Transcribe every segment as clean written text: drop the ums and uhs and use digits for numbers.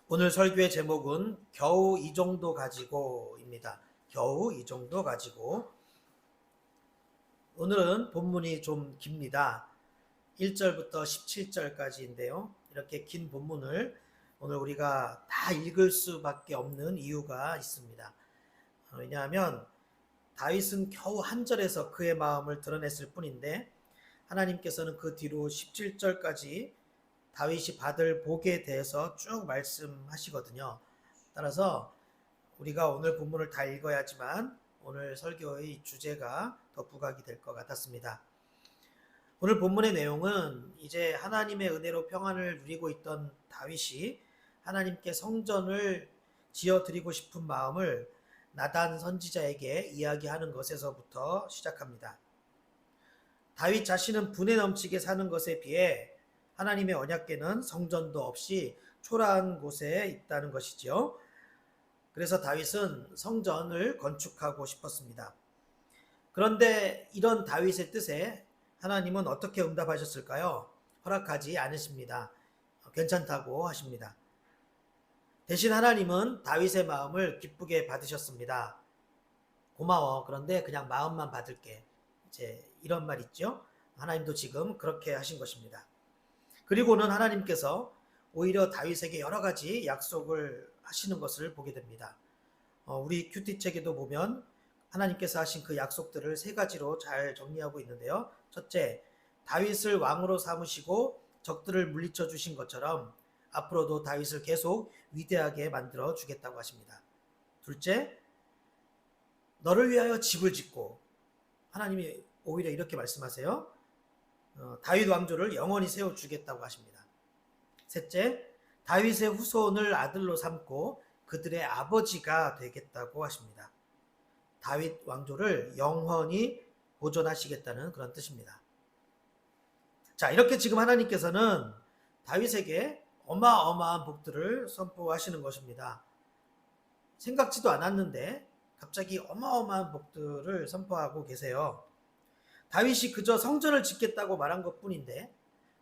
오늘 설교의 제목은 겨우 이 정도 가지고입니다. 겨우 이 정도 가지고. 오늘은 본문이 좀 깁니다. 1절부터 17절까지인데요. 이렇게 긴 본문을 오늘 우리가 다 읽을 수밖에 없는 이유가 있습니다. 왜냐하면 다윗은 겨우 한 절에서 그의 마음을 드러냈을 뿐인데 하나님께서는 그 뒤로 17절까지 다윗이 받을 복에 대해서 쭉 말씀하시거든요. 따라서 우리가 오늘 본문을 다 읽어야지만 오늘 설교의 주제가 더 부각이 될 것 같았습니다. 오늘 본문의 내용은 이제 하나님의 은혜로 평안을 누리고 있던 다윗이 하나님께 성전을 지어드리고 싶은 마음을 나단 선지자에게 이야기하는 것에서부터 시작합니다. 다윗 자신은 분에 넘치게 사는 것에 비해 하나님의 언약궤는 성전도 없이 초라한 곳에 있다는 것이지요. 그래서 다윗은 성전을 건축하고 싶었습니다. 그런데 이런 다윗의 뜻에 하나님은 어떻게 응답하셨을까요? 허락하지 않으십니다. 괜찮다고 하십니다. 대신 하나님은 다윗의 마음을 기쁘게 받으셨습니다. 고마워. 그런데 그냥 마음만 받을게. 이제 이런 말 있죠? 하나님도 지금 그렇게 하신 것입니다. 그리고는 하나님께서 오히려 다윗에게 여러 가지 약속을 하시는 것을 보게 됩니다. 우리 큐티책에도 보면 하나님께서 하신 그 약속들을 세 가지로 잘 정리하고 있는데요. 첫째, 다윗을 왕으로 삼으시고 적들을 물리쳐 주신 것처럼 앞으로도 다윗을 계속 위대하게 만들어 주겠다고 하십니다. 둘째, 너를 위하여 집을 짓고, 하나님이 오히려 이렇게 말씀하세요. 다윗 왕조를 영원히 세워주겠다고 하십니다. 셋째, 다윗의 후손을 아들로 삼고 그들의 아버지가 되겠다고 하십니다. 다윗 왕조를 영원히 보존하시겠다는 그런 뜻입니다. 자, 이렇게 지금 하나님께서는 다윗에게 어마어마한 복들을 선포하시는 것입니다. 생각지도 않았는데 갑자기 어마어마한 복들을 선포하고 계세요. 다윗이 그저 성전을 짓겠다고 말한 것뿐인데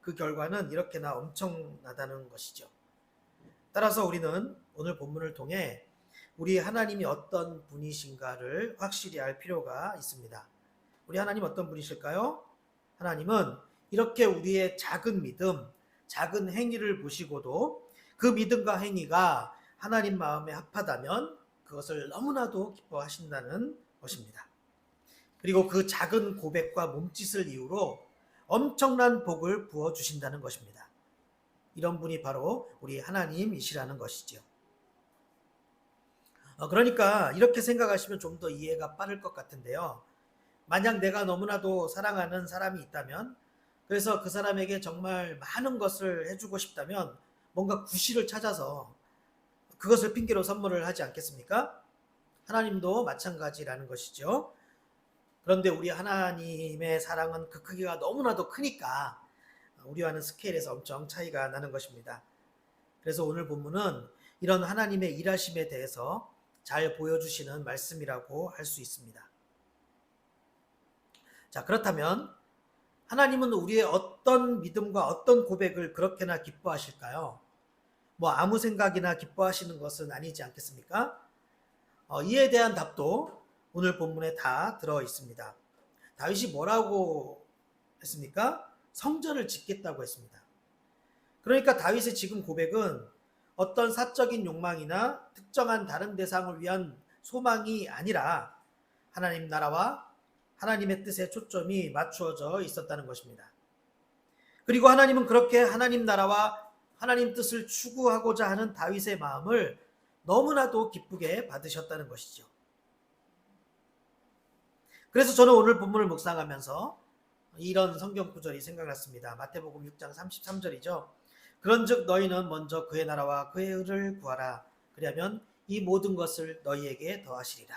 그 결과는 이렇게나 엄청나다는 것이죠. 따라서 우리는 오늘 본문을 통해 우리 하나님이 어떤 분이신가를 확실히 알 필요가 있습니다. 우리 하나님 어떤 분이실까요? 하나님은 이렇게 우리의 작은 믿음, 작은 행위를 보시고도 그 믿음과 행위가 하나님 마음에 합하다면 그것을 너무나도 기뻐하신다는 것입니다. 그리고 그 작은 고백과 몸짓을 이유로 엄청난 복을 부어주신다는 것입니다. 이런 분이 바로 우리 하나님이시라는 것이죠. 그러니까 이렇게 생각하시면 좀 더 이해가 빠를 것 같은데요. 만약 내가 너무나도 사랑하는 사람이 있다면, 그래서 그 사람에게 정말 많은 것을 해주고 싶다면 뭔가 구실을 찾아서 그것을 핑계로 선물을 하지 않겠습니까? 하나님도 마찬가지라는 것이죠. 그런데 우리 하나님의 사랑은 그 크기가 너무나도 크니까 우리와는 스케일에서 엄청 차이가 나는 것입니다. 그래서 오늘 본문은 이런 하나님의 일하심에 대해서 잘 보여주시는 말씀이라고 할 수 있습니다. 자, 그렇다면 하나님은 우리의 어떤 믿음과 어떤 고백을 그렇게나 기뻐하실까요? 뭐 아무 생각이나 기뻐하시는 것은 아니지 않겠습니까? 이에 대한 답도 오늘 본문에 다 들어 있습니다. 다윗이 뭐라고 했습니까? 성전을 짓겠다고 했습니다. 그러니까 다윗의 지금 고백은 어떤 사적인 욕망이나 특정한 다른 대상을 위한 소망이 아니라 하나님 나라와 하나님의 뜻에 초점이 맞추어져 있었다는 것입니다. 그리고 하나님은 그렇게 하나님 나라와 하나님 뜻을 추구하고자 하는 다윗의 마음을 너무나도 기쁘게 받으셨다는 것이죠. 그래서 저는 오늘 본문을 묵상하면서 이런 성경 구절이 생각났습니다. 마태복음 6장 33절이죠. 그런즉 너희는 먼저 그의 나라와 그의 의를 구하라. 그리하면 이 모든 것을 너희에게 더하시리라.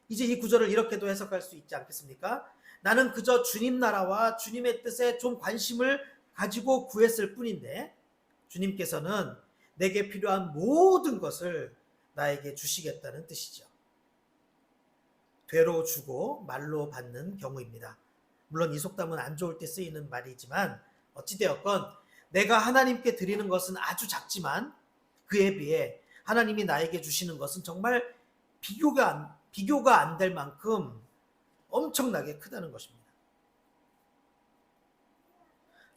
이제 이 구절을 이렇게도 해석할 수 있지 않겠습니까? 나는 그저 주님 나라와 주님의 뜻에 좀 관심을 가지고 구했을 뿐인데 주님께서는 내게 필요한 모든 것을 나에게 주시겠다는 뜻이죠. 되로 주고 말로 받는 경우입니다. 물론 이 속담은 안 좋을 때 쓰이는 말이지만 어찌되었건 내가 하나님께 드리는 것은 아주 작지만 그에 비해 하나님이 나에게 주시는 것은 정말 비교가 안 될 만큼 엄청나게 크다는 것입니다.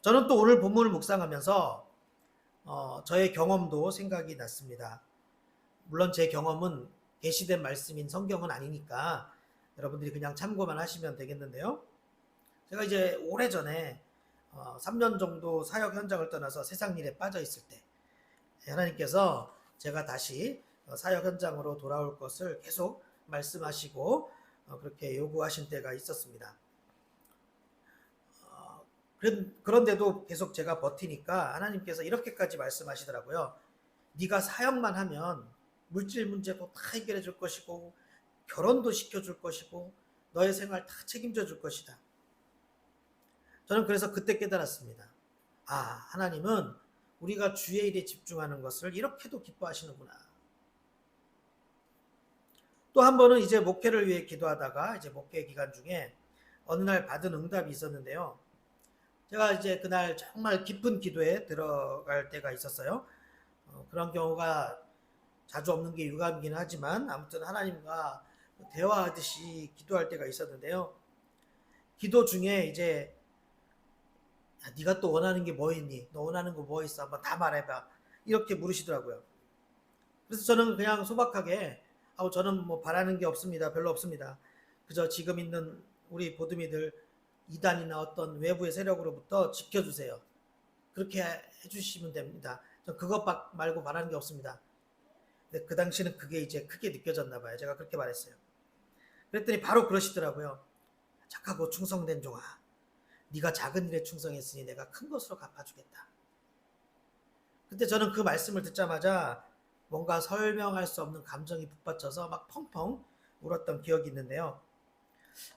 저는 또 오늘 본문을 묵상하면서 저의 경험도 생각이 났습니다. 물론 제 경험은 계시된 말씀인 성경은 아니니까 여러분들이 그냥 참고만 하시면 되겠는데요. 제가 이제 오래전에 3년 정도 사역 현장을 떠나서 세상 일에 빠져 있을 때 하나님께서 제가 다시 사역 현장으로 돌아올 것을 계속 말씀하시고 그렇게 요구하신 때가 있었습니다. 그런데도 계속 제가 버티니까 하나님께서 이렇게까지 말씀하시더라고요. 네가 사역만 하면 물질 문제도 다 해결해 줄 것이고 결혼도 시켜줄 것이고 너의 생활 다 책임져 줄 것이다. 저는 그래서 그때 깨달았습니다. 아, 하나님은 우리가 주의 일에 집중하는 것을 이렇게도 기뻐하시는구나. 또 한 번은 이제 목회를 위해 기도하다가 이제 목회 기간 중에 어느 날 받은 응답이 있었는데요. 제가 이제 그날 정말 깊은 기도에 들어갈 때가 있었어요. 그런 경우가 자주 없는 게 유감이긴 하지만 아무튼 하나님과 대화하듯이 기도할 때가 있었는데요. 기도 중에 이제 야, 네가 또 원하는 게 뭐 있니? 너 원하는 거 뭐 있어? 한번 다 말해봐. 이렇게 물으시더라고요. 그래서 저는 그냥 소박하게 저는 뭐 바라는 게 없습니다. 별로 없습니다. 그저 지금 있는 우리 보듬이들 이단이나 어떤 외부의 세력으로부터 지켜주세요. 그렇게 해주시면 됩니다. 전 그것 말고 바라는 게 없습니다. 근데 그 당시는 그게 이제 크게 느껴졌나 봐요. 제가 그렇게 말했어요. 그랬더니 바로 그러시더라고요. 착하고 충성된 종아, 네가 작은 일에 충성했으니 내가 큰 것으로 갚아주겠다. 그때 저는 그 말씀을 듣자마자 뭔가 설명할 수 없는 감정이 북받쳐서 막 펑펑 울었던 기억이 있는데요.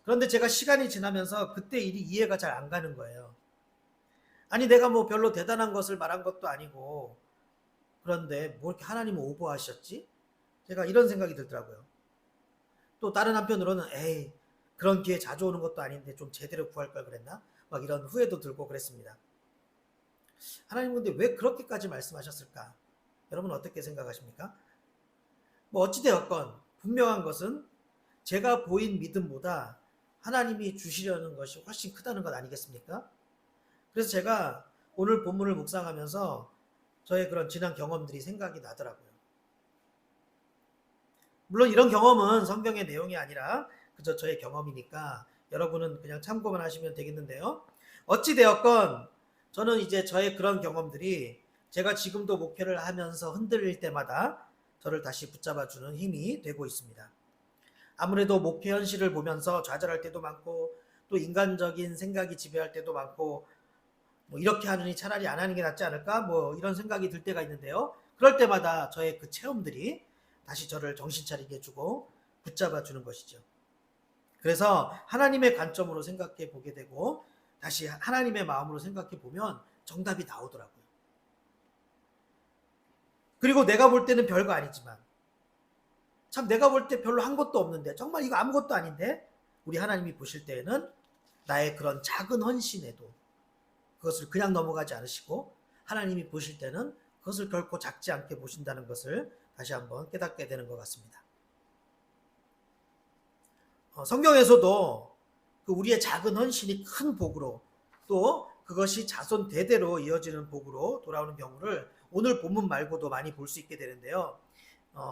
그런데 제가 시간이 지나면서 그때 일이 이해가 잘 안 가는 거예요. 아니 내가 뭐 별로 대단한 것을 말한 것도 아니고 그런데 뭐 이렇게 하나님은 오버하셨지? 제가 이런 생각이 들더라고요. 또 다른 한편으로는 에이 그런 기회 자주 오는 것도 아닌데 좀 제대로 구할 걸 그랬나? 막 이런 후회도 들고 그랬습니다. 하나님 근데 왜 그렇게까지 말씀하셨을까? 여러분 어떻게 생각하십니까? 뭐 어찌되었건 분명한 것은 제가 보인 믿음보다 하나님이 주시려는 것이 훨씬 크다는 것 아니겠습니까? 그래서 제가 오늘 본문을 묵상하면서 저의 그런 지난 경험들이 생각이 나더라고요. 물론 이런 경험은 성경의 내용이 아니라 그저 저의 경험이니까 여러분은 그냥 참고만 하시면 되겠는데요. 어찌되었건 저는 이제 저의 그런 경험들이 제가 지금도 목회를 하면서 흔들릴 때마다 저를 다시 붙잡아주는 힘이 되고 있습니다. 아무래도 목회 현실을 보면서 좌절할 때도 많고 또 인간적인 생각이 지배할 때도 많고 뭐 이렇게 하느니 차라리 안 하는 게 낫지 않을까 뭐 이런 생각이 들 때가 있는데요. 그럴 때마다 저의 그 체험들이 다시 저를 정신 차리게 해주고 붙잡아 주는 것이죠. 그래서 하나님의 관점으로 생각해 보게 되고 다시 하나님의 마음으로 생각해 보면 정답이 나오더라고요. 그리고 내가 볼 때는 별거 아니지만 참 내가 볼 때 별로 한 것도 없는데 정말 이거 아무것도 아닌데 우리 하나님이 보실 때에는 나의 그런 작은 헌신에도 그것을 그냥 넘어가지 않으시고 하나님이 보실 때는 그것을 결코 작지 않게 보신다는 것을 다시 한번 깨닫게 되는 것 같습니다. 성경에서도 그 우리의 작은 헌신이 큰 복으로 또 그것이 자손 대대로 이어지는 복으로 돌아오는 경우를 오늘 본문 말고도 많이 볼 수 있게 되는데요.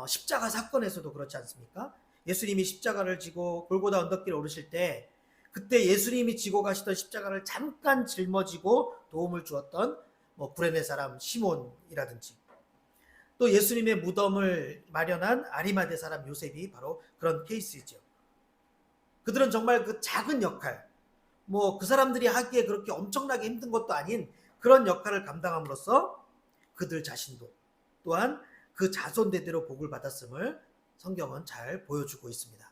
십자가 사건에서도 그렇지 않습니까? 예수님이 십자가를 지고 골고다 언덕길에 오르실 때 그때 예수님이 지고 가시던 십자가를 잠깐 짊어지고 도움을 주었던 뭐 구레네 사람 시몬이라든지 또 예수님의 무덤을 마련한 아리마대 사람 요셉이 바로 그런 케이스이죠. 그들은 정말 그 작은 역할, 뭐 그 사람들이 하기에 그렇게 엄청나게 힘든 것도 아닌 그런 역할을 감당함으로써 그들 자신도 또한 그 자손 대대로 복을 받았음을 성경은 잘 보여주고 있습니다.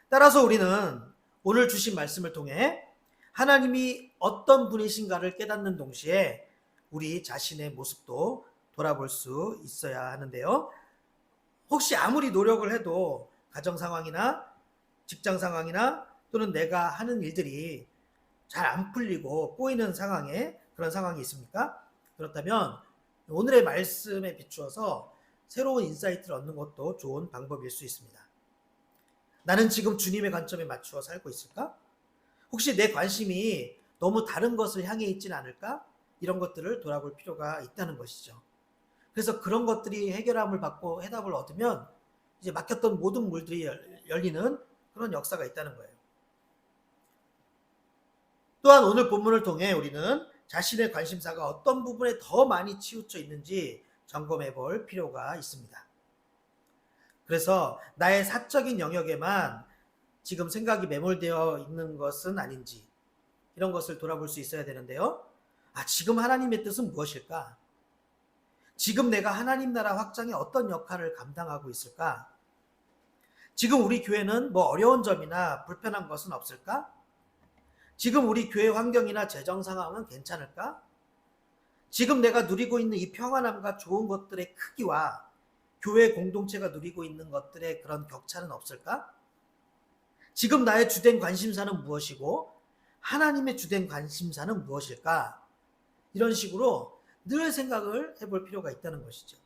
따라서 우리는 오늘 주신 말씀을 통해 하나님이 어떤 분이신가를 깨닫는 동시에 우리 자신의 모습도 돌아볼 수 있어야 하는데요. 혹시 아무리 노력을 해도 가정 상황이나 직장 상황이나 또는 내가 하는 일들이 잘 안 풀리고 꼬이는 상황에 그런 상황이 있습니까? 그렇다면 오늘의 말씀에 비추어서 새로운 인사이트를 얻는 것도 좋은 방법일 수 있습니다. 나는 지금 주님의 관점에 맞추어 살고 있을까? 혹시 내 관심이 너무 다른 것을 향해 있지는 않을까? 이런 것들을 돌아볼 필요가 있다는 것이죠. 그래서 그런 것들이 해결함을 받고 해답을 얻으면 이제 막혔던 모든 문들이 열리는 그런 역사가 있다는 거예요. 또한 오늘 본문을 통해 우리는 자신의 관심사가 어떤 부분에 더 많이 치우쳐 있는지 점검해 볼 필요가 있습니다. 그래서 나의 사적인 영역에만 지금 생각이 매몰되어 있는 것은 아닌지 이런 것을 돌아볼 수 있어야 되는데요. 지금 하나님의 뜻은 무엇일까? 지금 내가 하나님 나라 확장에 어떤 역할을 감당하고 있을까? 지금 우리 교회는 뭐 어려운 점이나 불편한 것은 없을까? 지금 우리 교회 환경이나 재정 상황은 괜찮을까? 지금 내가 누리고 있는 이 평안함과 좋은 것들의 크기와 교회 공동체가 누리고 있는 것들의 그런 격차는 없을까? 지금 나의 주된 관심사는 무엇이고 하나님의 주된 관심사는 무엇일까? 이런 식으로 늘 생각을 해볼 필요가 있다는 것이죠.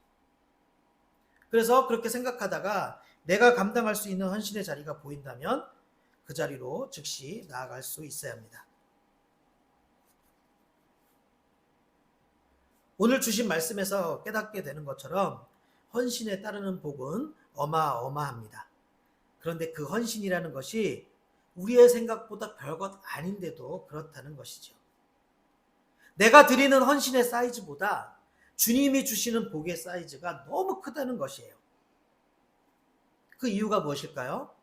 그래서 그렇게 생각하다가 내가 감당할 수 있는 헌신의 자리가 보인다면 그 자리로 즉시 나아갈 수 있어야 합니다. 오늘 주신 말씀에서 깨닫게 되는 것처럼 헌신에 따르는 복은 어마어마합니다. 그런데 그 헌신이라는 것이 우리의 생각보다 별것 아닌데도 그렇다는 것이죠. 내가 드리는 헌신의 사이즈보다 주님이 주시는 복의 사이즈가 너무 크다는 것이에요. 그 이유가 무엇일까요?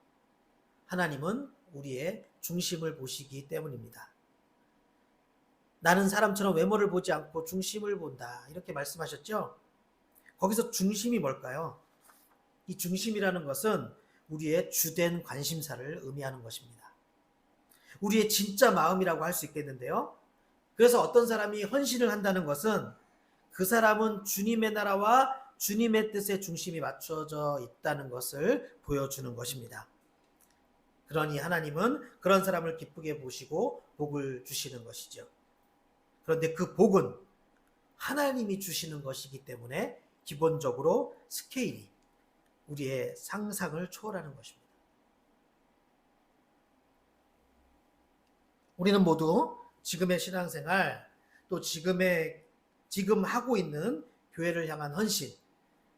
하나님은 우리의 중심을 보시기 때문입니다. 나는 사람처럼 외모를 보지 않고 중심을 본다. 이렇게 말씀하셨죠? 거기서 중심이 뭘까요? 이 중심이라는 것은 우리의 주된 관심사를 의미하는 것입니다. 우리의 진짜 마음이라고 할 수 있겠는데요. 그래서 어떤 사람이 헌신을 한다는 것은 그 사람은 주님의 나라와 주님의 뜻에 중심이 맞춰져 있다는 것을 보여주는 것입니다. 그러니 하나님은 그런 사람을 기쁘게 보시고 복을 주시는 것이죠. 그런데 그 복은 하나님이 주시는 것이기 때문에 기본적으로 스케일이 우리의 상상을 초월하는 것입니다. 우리는 모두 지금의 신앙생활 또 지금 하고 있는 교회를 향한 헌신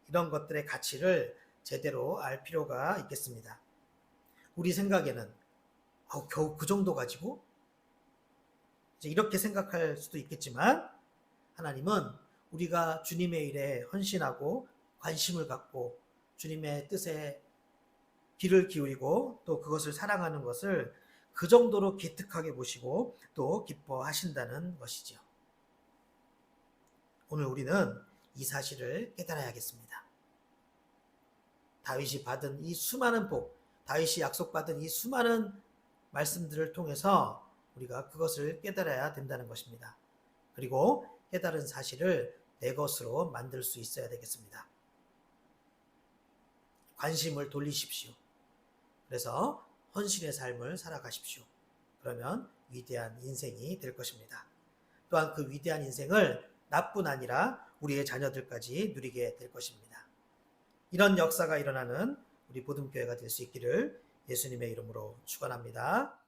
이런 것들의 가치를 제대로 알 필요가 있겠습니다. 우리 생각에는 겨우 그 정도 가지고 이제 이렇게 생각할 수도 있겠지만 하나님은 우리가 주님의 일에 헌신하고 관심을 갖고 주님의 뜻에 귀를 기울이고 또 그것을 사랑하는 것을 그 정도로 기특하게 보시고 또 기뻐하신다는 것이죠. 오늘 우리는 이 사실을 깨달아야겠습니다. 다윗이 받은 이 수많은 복, 다윗이 약속받은 이 수많은 말씀들을 통해서 우리가 그것을 깨달아야 된다는 것입니다. 그리고 깨달은 사실을 내 것으로 만들 수 있어야 되겠습니다. 관심을 돌리십시오. 그래서 헌신의 삶을 살아가십시오. 그러면 위대한 인생이 될 것입니다. 또한 그 위대한 인생을 나뿐 아니라 우리의 자녀들까지 누리게 될 것입니다. 이런 역사가 일어나는 우리 보듬교회가 될 수 있기를 예수님의 이름으로 축원합니다.